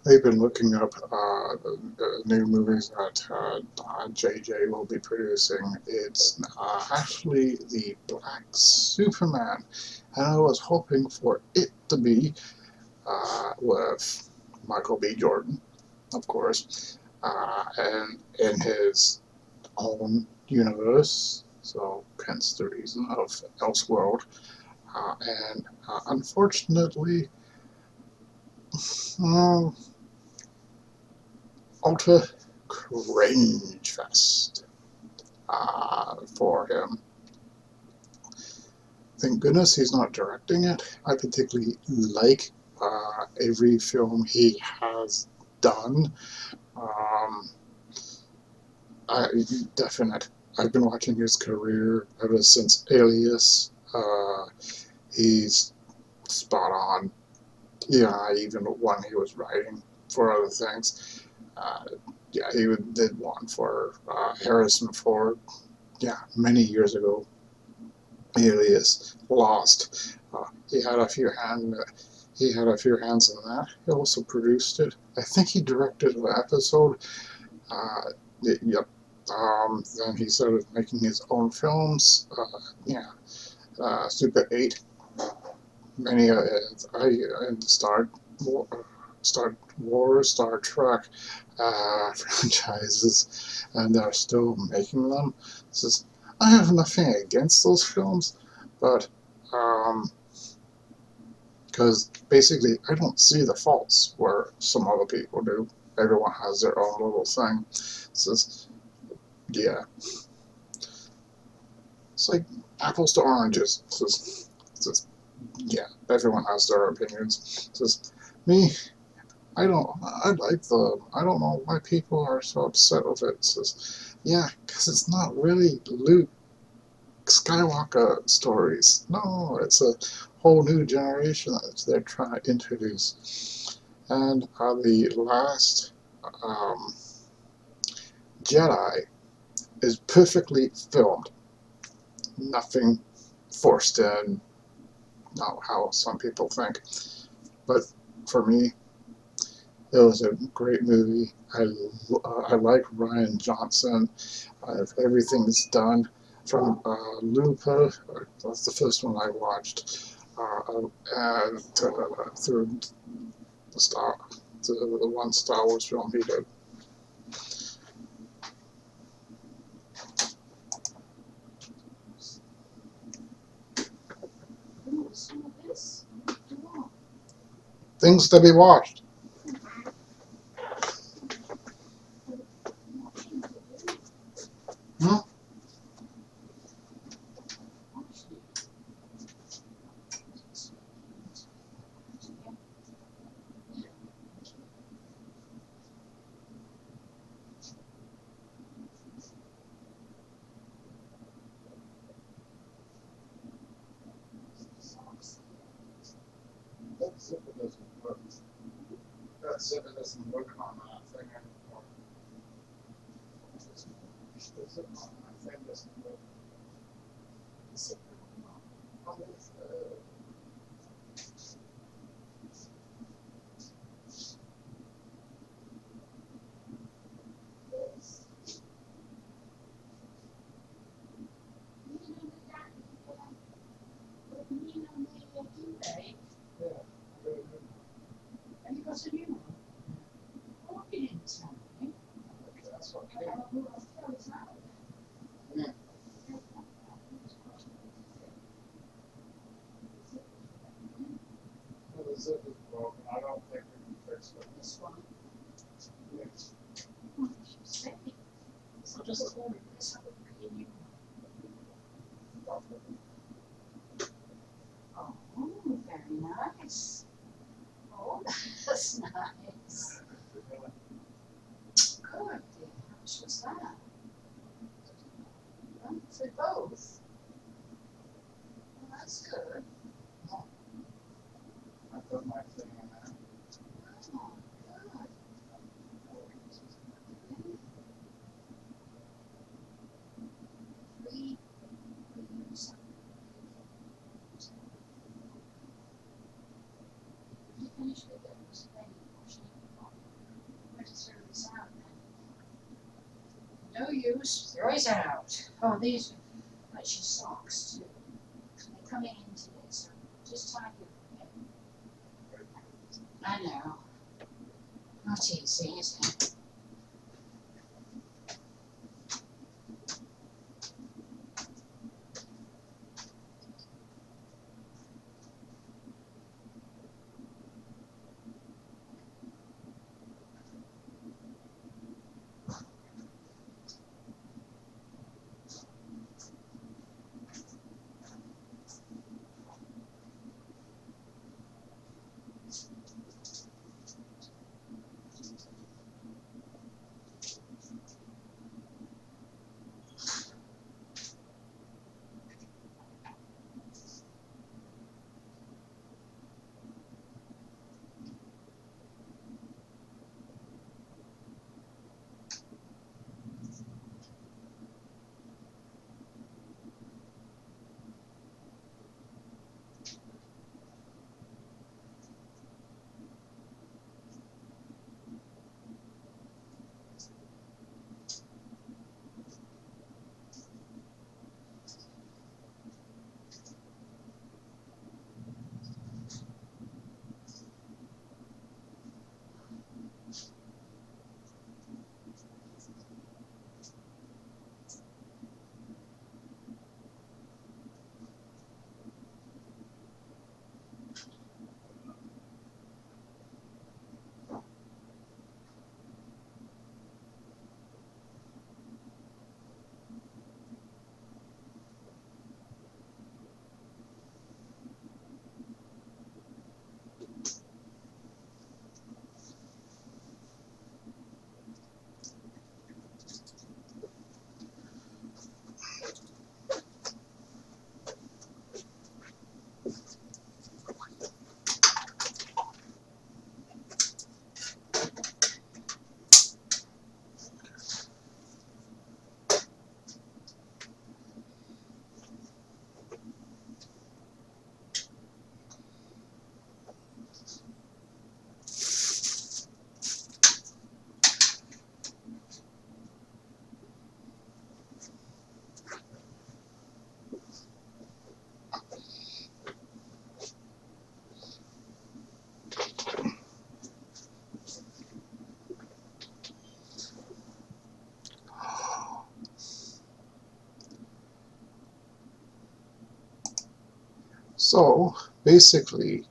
they've been looking up the new movies that J.J will be producing. It's actually the Black Superman, and I was hoping for it to be with Michael B. Jordan, of course, and in his own universe. So, hence the reason of Elseworld. And unfortunately, um, Ultra Cringe Fest for him. Thank goodness he's not directing it. I particularly like every film he has done. Um, I definite. I've been watching his career ever since Alias. He's spot on. Yeah, even when he was writing for other things. Uh, yeah, he did one for Harrison Ford. Yeah, many years ago. Alias, Lost. He had a few hands in that. He also produced it. I think he directed an episode. Uh, yep. Then he started making his own films. Yeah, Super 8. Many and Star Wars, Star Trek franchises, and they're still making them. This is, I have nothing against those films, but because basically I don't see the faults where some other people do. Everyone has their own little thing. So yeah, it's like apples to oranges. Yeah, everyone has their opinions. Me, I don't. I don't know why people are so upset with it. Yeah, because it's not really Luke Skywalker stories. No, it's a whole new generation that they're trying to introduce. And the last um, Jedi is perfectly filmed. Nothing forced in, not how some people think. But for me, it was a great movie. I like Ryan Johnson. Everything's done from Looper. That's the first one I watched. And through the Star, the one Star Wars film he did. Things to be watched. Hmm? That zipper doesn't work. That zipper doesn't work on that thing anymore. The zipper on that thing doesn't work. On this, yeah, that's okay. Yeah. Well, the zipper's broken. I don't think we can fix it. This one? Yes. So just hold it. Oh, very nice. Oh, that's nice. Good. How much was that? For both. Well, that's good. I've done my thing in there. Oh, good. Free. You finished with it? No use. Throw it out. Oh, these are like your socks too. They're coming in today, so just tie your head. I know. Not easy, is it? So basically,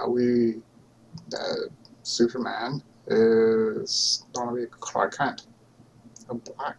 we Superman is gonna be Clark Kent, a black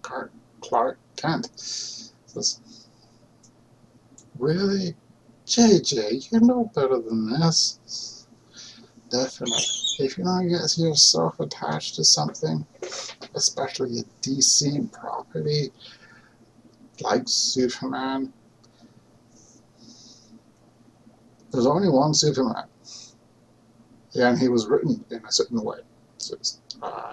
Clark Kent. Says, really, JJ, you know better than this. Definitely. If you're not getting yourself attached to something, especially a DC property like Superman, there's only one Superman, and he was written in a certain way. So,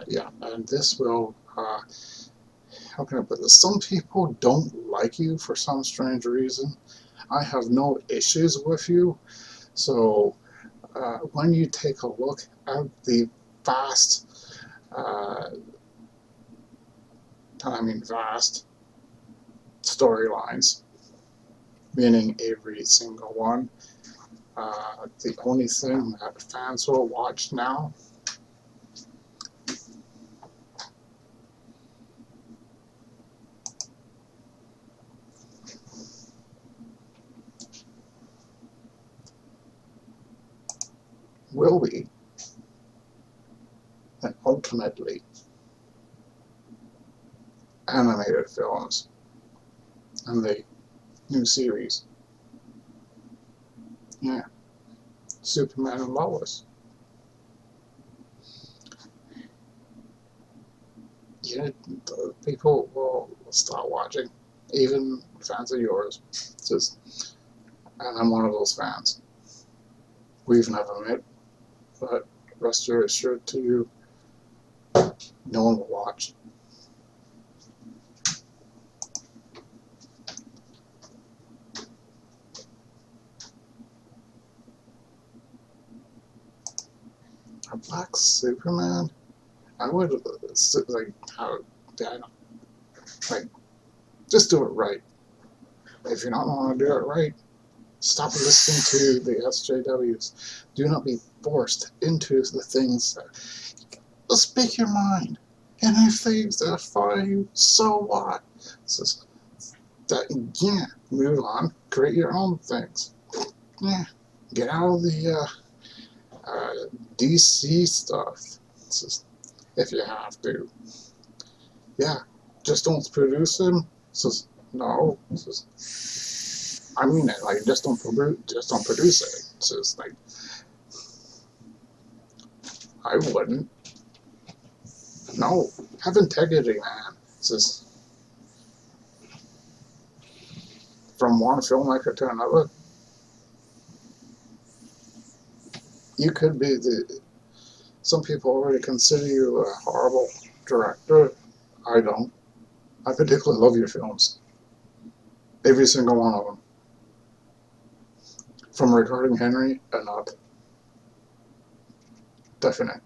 yeah, and this will, how can I put this? Some people don't like you for some strange reason. I have no issues with you. So when you take a look at the vast, uh, vast storylines, meaning every single one, the only thing that fans will watch now will be, and ultimately, animated films and the new series. Yeah, Superman and Lois. Yeah, people will start watching, even fans of yours. Just, and I'm one of those fans. We've never met, but rest assured to you, no one will watch. A black Superman? I would like how. I don't know. Like, just do it right. If you're not going to do it right, stop listening to the SJWs. Do not be forced into the things that. Speak your mind. And if they fire you, so what? It's that, yeah, move on. Create your own things. Yeah, get out of the DC stuff. Just, if you have to. Yeah, just don't produce them. Says no. I mean it. Like just don't produce it. It's just like I wouldn't. No, have integrity, man. It's just from one filmmaker to another. You could be the. Some people already consider you a horrible director. I don't. I particularly love your films. Every single one of them. From Regarding Henry and up. Definite.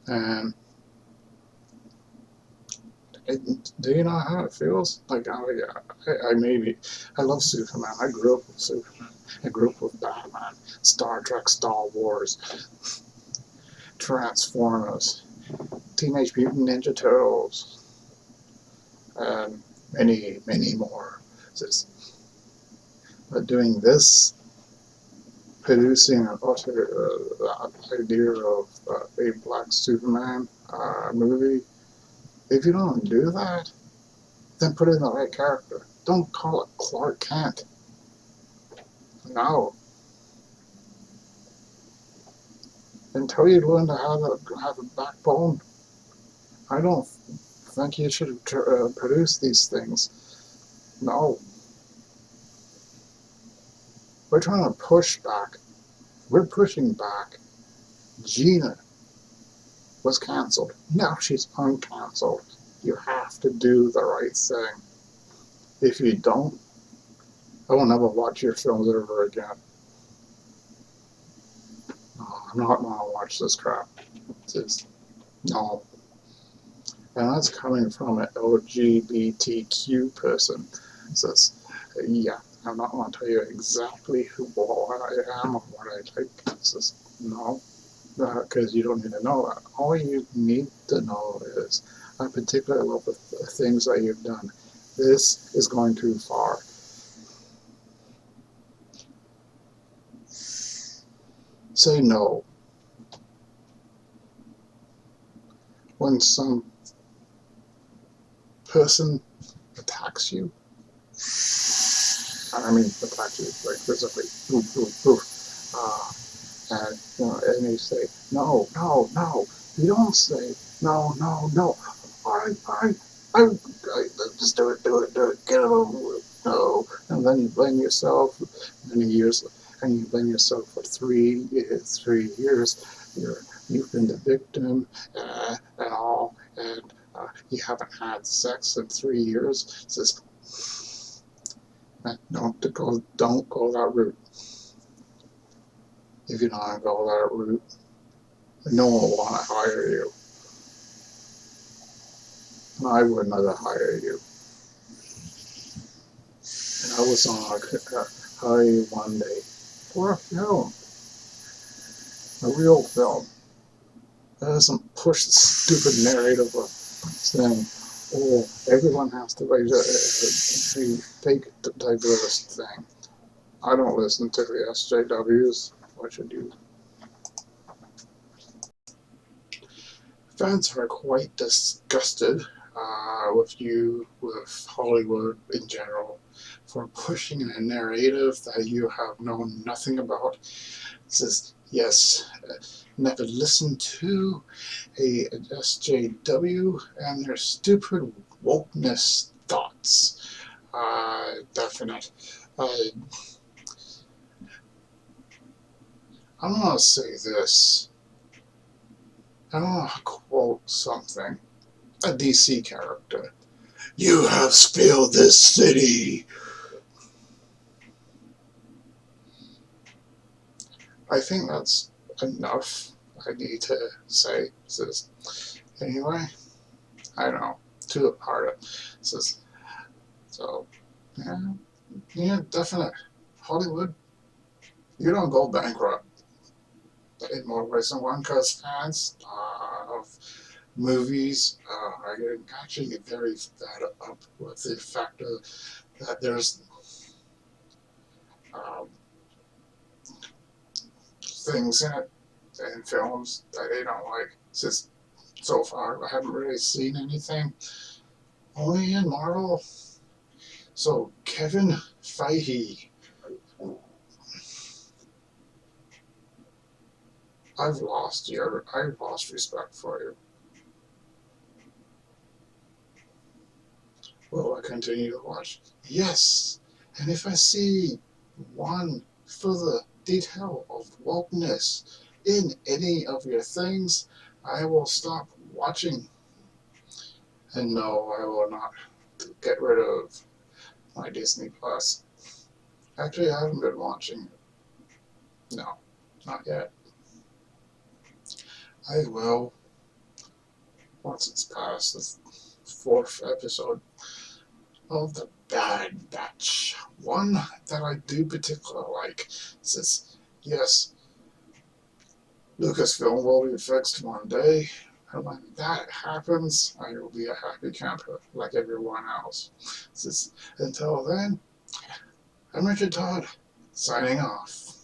And do you know how it feels? Like, oh yeah, I love Superman. I grew up with Superman. I grew up with Batman, Star Trek, Star Wars, Transformers, Teenage Mutant Ninja Turtles, and many, many more. But doing this, producing an idea of a black Superman movie, if you don't do that, then put in the right character. Don't call it Clark Kent. No. Until you learn to have a backbone, I don't think you should produce these things. No. We're trying to push back. We're pushing back. Gina was canceled. Now she's uncanceled. You have to do the right thing. If you don't, I will never watch your films ever again. No, I'm not going to watch this crap. Just, no. And that's coming from an LGBTQ person. Says, yeah, I'm not going to tell you exactly what I am or what I like. Says, no, because you don't need to know that. All you need to know is, I particularly love the things that you've done. This is going too far. Say no. When some person attacks you, I mean attacks you like physically, poof, poof, poof, and and you say no, no, no. You don't say no, no, no. I just do it, do it, do it. Get it over with. No, and then you blame yourself. Many years, and you blame yourself for 3 years. You've been the victim and all, and you haven't had sex in 3 years. It's just, don't go that route. If you don't go that route, no one will want to hire you. And I would never hire you. And I was on hire you one day for a film, a real film. That doesn't push the stupid narrative of saying, oh, everyone has to be a fake diverse thing. I don't listen to the SJWs. Why should you? Fans are quite disgusted with Hollywood in general, for pushing a narrative that you have known nothing about. It says, yes, never listen to a SJW and their stupid wokeness thoughts. Definite. I'm going to say this. I'm going to quote something. A DC character. You have spilled this city. I think that's enough I need to say. Anyway, I know, too hard. Says so. Yeah, yeah, definite. Hollywood, you don't go bankrupt in more ways than one because fans of movies are getting actually very fed up with the fact that there's um, things in it in films that they don't like. Since so far, I haven't really seen anything. Only in Marvel. So Kevin Feige, I've lost respect for you. Will I continue to watch? Yes. And if I see one further detail of wokeness in any of your things, I will stop watching. And no, I will not get rid of my Disney Plus. Actually, I haven't been watching it. No, not yet. I will once it's past the fourth episode of the Bad Batch. One that I do particularly like says, yes, Lucasfilm will be fixed one day, and when that happens, I will be a happy camper like everyone else. Says, until then, I'm Richard Todd, signing off.